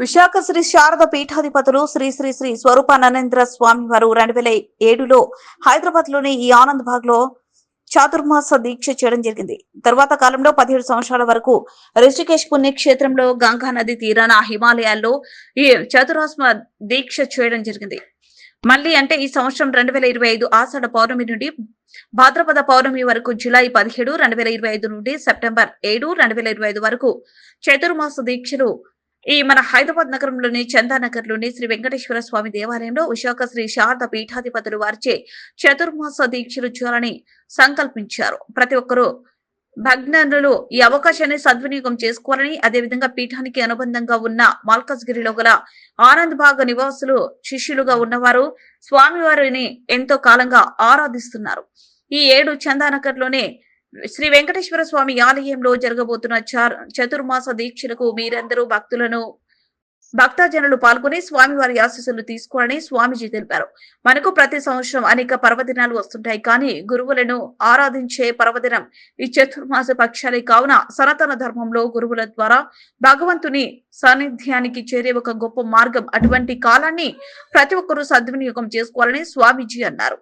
విశాఖ శ్రీ శారద పీఠాధిపతులు శ్రీ శ్రీ శ్రీ స్వరూపానందేంద్ర స్వామి వారు 2007లో హైదరాబాద్ లోని ఈ ఆనంద్ బాగ్ లో చాతుర్మాస దీక్ష చేయడం జరిగింది. తర్వాత కాలంలో 17 సంవత్సరాల వరకు రిషికేశ్ పుణ్యక్షేత్రంలో గంగా నది తీరాన హిమాలయాల్లో ఈ చతురాస్మ దీక్ష చేయడం జరిగింది. మళ్ళీ అంటే ఈ సంవత్సరం 2025 ఆషాఢ పౌర్ణమి నుండి భాద్రపద పౌర్ణమి వరకు జూలై 17, 2025 నుండి సెప్టెంబర్ 7, 2025 వరకు చతుర్మాస దీక్షలు ఈ మన హైదరాబాద్ నగరంలోని చందానగర్ లోని శ్రీ వెంకటేశ్వర స్వామి దేవాలయంలో విశాఖ శ్రీ శారద పీఠాధిపతులు వారిచే చతుర్మాస దీక్షలు చేయాలని సంకల్పించారు. ప్రతి ఒక్కరూ భగ్నులు ఈ అవకాశాన్ని సద్వినియోగం చేసుకోవాలని, అదేవిధంగా పీఠానికి అనుబంధంగా ఉన్న మల్కజ్గిరిలో గల ఆనంద్ బాగ్ నివాసులు శిష్యులుగా ఉన్నవారు స్వామివారిని ఎంతో కాలంగా ఆరాధిస్తున్నారు. ఈ ఏడు చందానగర్ లోనే శ్రీ వెంకటేశ్వర స్వామి ఆలయంలో జరగబోతున్న చతుర్మాస దీక్షలకు మీరందరూ భక్తజనులు పాల్గొని స్వామివారి ఆశీస్సులు తీసుకోవాలని స్వామీజీ తెలిపారు. మనకు ప్రతి సంవత్సరం అనేక పర్వదినాలు వస్తుంటాయి, కానీ గురువులను ఆరాధించే పర్వదినం ఈ చతుర్మాస పక్షాలే కావున సనాతన ధర్మంలో గురువుల ద్వారా భగవంతుని సాన్నిధ్యానికి చేరే ఒక గొప్ప మార్గం. అటువంటి కాలాన్ని ప్రతి ఒక్కరూ సద్వినియోగం చేసుకోవాలని స్వామీజీ అన్నారు.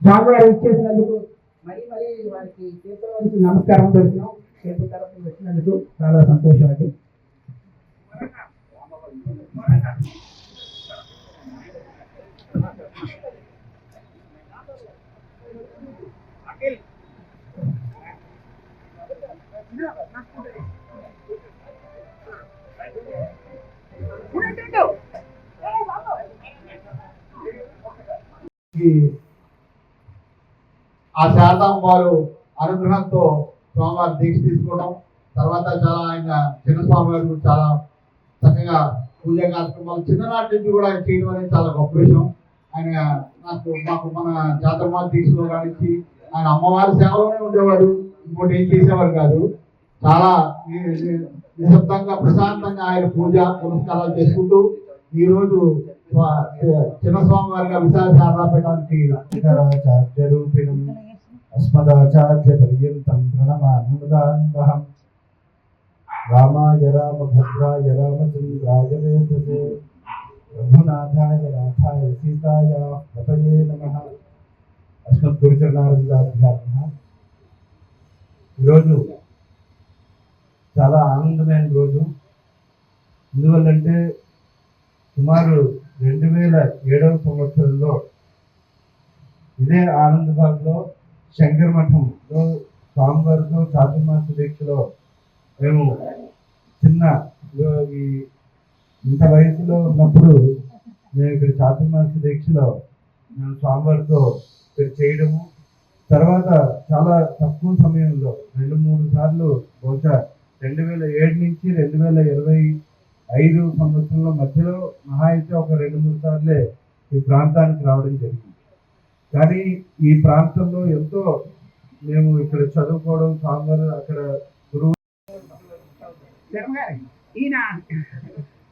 స్వామివారు ఇచ్చేసినందుకు మరి వారికి చేతుల నుంచి నమస్కారం దొరికినాం. చేతుల తరఫున వచ్చినందుకు చాలా సంతోషం అండి. ఆ శారదమ్మ వారు అనుగ్రహంతో స్వామివారి దీక్ష తీసుకోవడం, తర్వాత చాలా ఆయన చిన్న స్వామి వారు చాలా చక్కగా పూజా కార్యక్రమాలు చిన్ననాటి నుంచి కూడా చేయడం అనేది చాలా గొప్ప విషయం. ఆయన మాకు మన చాతుర్మాస దీక్షలో కానించి ఆయన అమ్మవారి సేవలోనే ఉండేవాడు, ఇంకోటి ఏం చేసేవారు కాదు. చాలా నిశ్శబ్దంగా ప్రశాంతంగా ఆయన పూజ పునస్కారాలు చేసుకుంటూ ఈ రోజు చిన్న స్వామి వారిగా విశాఖ శారదాపీఠానికి రూపిణం అస్మదాచార్య పర్యంతం ప్రణమామ్యహం రామాయ రామభద్రాయ రామచంద్రాయ వేదసే రఘునాథాయ నాథాయ సీతాయ పతయే నమః. అస్మద్గురుచరణారవిందాభ్యాసః. ఈరోజు చాలా ఆనందమైన రోజు. ఎందువల్లంటే సుమారు 2007వ సంవత్సరంలో ఇదే ఆనంద్ బాగ్లో శంకర మఠంలో స్వామివారితో చాతుర్మాస దీక్షలో మేము ఇంత వయసులో ఉన్నప్పుడు మేము ఇక్కడ చాతుర్మాస దీక్షలో మేము స్వామివారితో ఇక్కడ చేయడము, తర్వాత చాలా తక్కువ సమయంలో 2-3 సార్లు బహుశా 2007 నుంచి 2025 సంవత్సరంలో మధ్యలో మహా అయితే ఒక 2-3 సార్లే ఈ ప్రాంతానికి రావడం జరిగింది. కానీ ఈ ప్రాంతంలో ఎంతో మేము ఇక్కడ చదువుకోవడం, స్వామివారు అక్కడ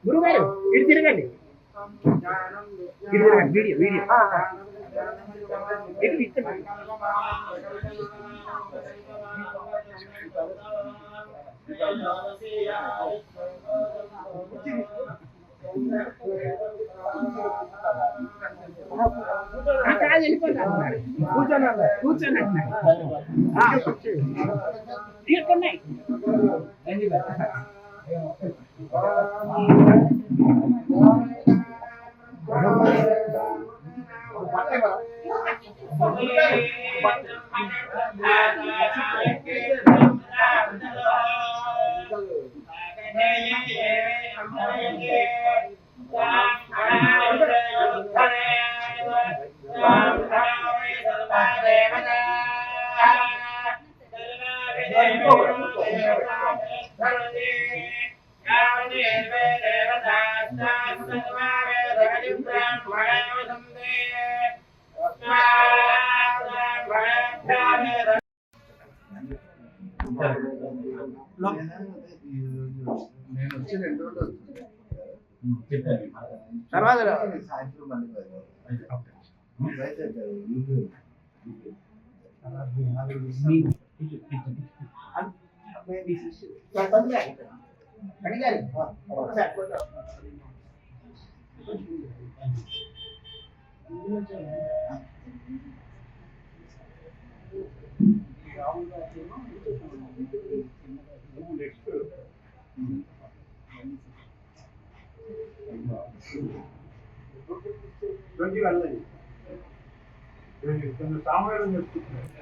గురుగారు ఇటు తిరగండి, వీడియో కూర్చోండి నేను వచ్చి 2 రోజులు తర్వాత సాయంత్రం మళ్ళీ సామాన్యం చెప్తున్నారు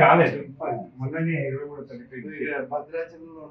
కాలేదు మొన్ననే 23 భద్రాచలంలో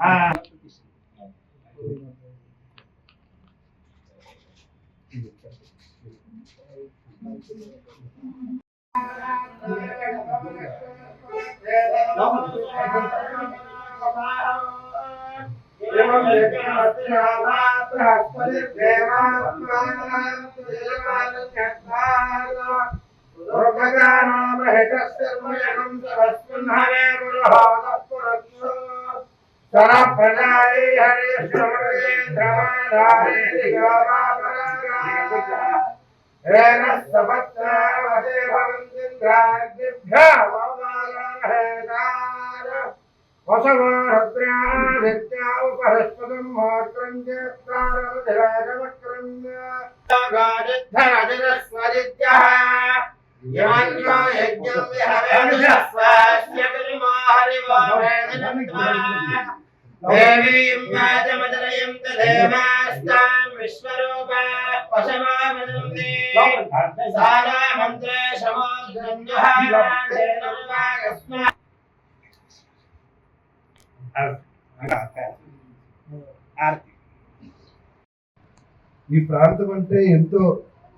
ఈ ప్రాంతం అంటే ఎంతో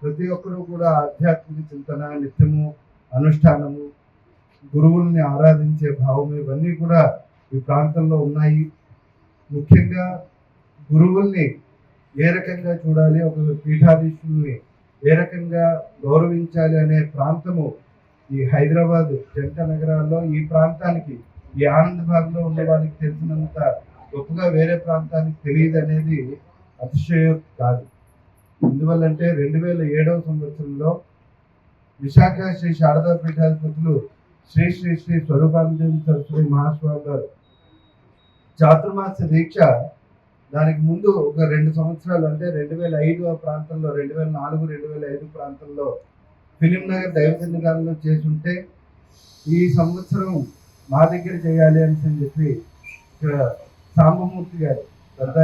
ప్రతి ఒక్కరూ కూడా ఆధ్యాత్మిక చింతన, నిత్యము అనుష్ఠానము, గురువుల్ని ఆరాధించే భావం ఇవన్నీ కూడా ఈ ప్రాంతంలో ఉన్నాయి. ముఖ్యంగా గురువుల్ని ఏ రకంగా చూడాలి, ఒక పీఠాధీశుల్ని ఏ రకంగా గౌరవించాలి అనే ప్రాంతము ఈ హైదరాబాద్ జంట నగరాల్లో ఈ ప్రాంతానికి, ఈ ఆనందబాగ్లో ఉన్న వాళ్ళకి తెలిసినంత గొప్పగా వేరే ప్రాంతానికి తెలియదు అనేది అతిశయోక్తి కాదు. ఎందువల్లంటే 2007వ సంవత్సరంలో విశాఖ శ్రీ శారదా పీఠాధిపతులు శ్రీ శ్రీ శ్రీ స్వరూపానంద సరస్వతి మహాస్వామి గారు చాతుర్మాస దీక్ష, దానికి ముందు ఒక 2 సంవత్సరాలు అంటే 2005 ప్రాంతంలో, 2004, 2005 ప్రాంతంలో ఫిలిం నగర్ దైవ సన్నిధానంలో చేసుంటే ఈ సంవత్సరం మా దగ్గర చేయాలి అని చెప్పి ఇక్కడ సాంబమూర్తి గారు పెద్ద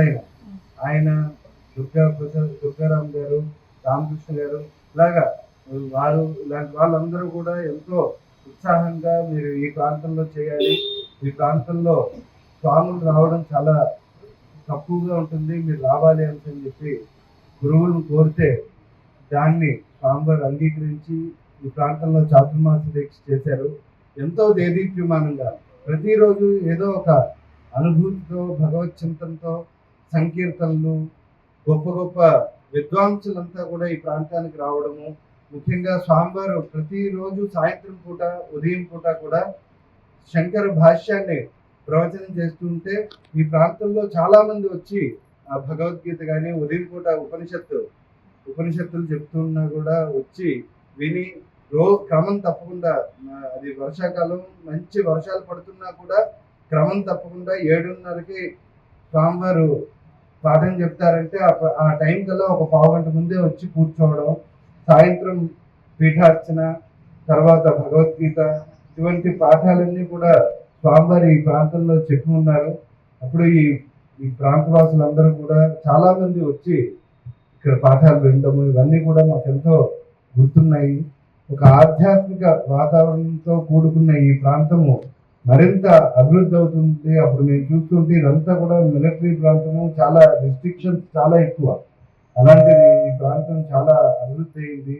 ఆయన దుర్గారాం గారు, రామకృష్ణ గారు ఇలాగా ఇలాంటి వాళ్ళందరూ కూడా ఎంతో ఉత్సాహంగా మీరు ఈ ప్రాంతంలో చేయాలి, ఈ ప్రాంతంలో స్వాములు రావడం చాలా తక్కువగా ఉంటుంది, మీరు రావాలి అని చెప్పి గురువులను కోరితే దాన్ని స్వామివారు అంగీకరించి ఈ ప్రాంతంలో చాతుర్మాస దీక్ష చేశారు. ఎంతో దేదీప్యమానంగా ప్రతిరోజు ఏదో ఒక అనుభూతితో, భగవత్ చింతనతో, సంకీర్తనలు, గొప్ప గొప్ప విద్వాంసులంతా కూడా ఈ ప్రాంతానికి రావడము. ముఖ్యంగా స్వామివారు ప్రతిరోజు సాయంత్రం పూట, ఉదయం పూట కూడా శంకర భాష్యాన్ని ప్రవచనం చేస్తుంటే ఈ ప్రాంతంలో చాలా మంది వచ్చి ఆ భగవద్గీత కానీ, ఉదయం పూట ఉపనిషత్తులు చెప్తున్నా కూడా వచ్చి విని క్రమం తప్పకుండా, అది వర్షాకాలం మంచి వర్షాలు పడుతున్నా కూడా క్రమం తప్పకుండా 7:30కి స్వామివారు పాఠం చెప్తారంటే ఆ టైం కల్లా ఒక పావు గంట ముందే వచ్చి కూర్చోవడం, సాయంత్రం పీఠార్చన, తర్వాత భగవద్గీత, ఇటువంటి పాఠాలన్నీ కూడా స్వామివారి ఈ ప్రాంతంలో చెప్పి ఉన్నారు. అప్పుడు ఈ ప్రాంతవాసులందరూ కూడా చాలా మంది వచ్చి ఇక్కడ పాఠాలు వినడము ఇవన్నీ కూడా మాకు ఎంతో గుర్తున్నాయి. ఒక ఆధ్యాత్మిక వాతావరణంతో కూడుకున్న ఈ ప్రాంతము మరింత అభివృద్ధి అవుతుంది. అప్పుడు నేను చూస్తుంటే ఇదంతా కూడా మిలిటరీ ప్రాంతము, చాలా రిస్ట్రిక్షన్స్ చాలా ఎక్కువ. అలాంటిది ఈ ప్రాంతం చాలా అభివృద్ధి అయింది.